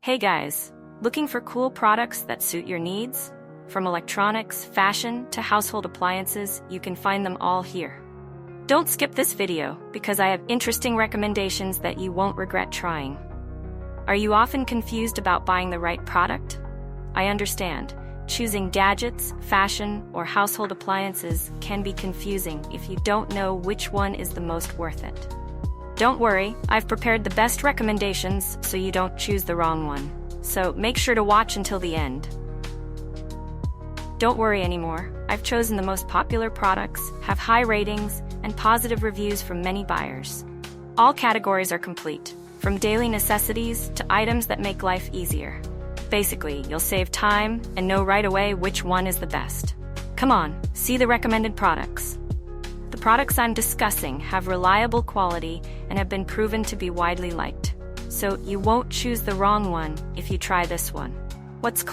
Hey guys, looking for cool products that suit your needs? From electronics, fashion, to household appliances, you can find them all here. Don't skip this video, because I have interesting recommendations that you won't regret trying. Are you often confused about buying the right product? I understand. Choosing gadgets, fashion, or household appliances can be confusing if you don't know which one is the most worth it. Don't worry, I've prepared the best recommendations so you don't choose the wrong one. So make sure to watch until the end. Don't worry anymore. I've chosen the most popular products, have high ratings, and positive reviews from many buyers. All categories are complete, from daily necessities to items that make life easier. Basically, you'll save time and know right away which one is the best. Come on, see the recommended products. The products I'm discussing have reliable quality and have been proven to be widely liked. So you won't choose the wrong one if you try this one. What's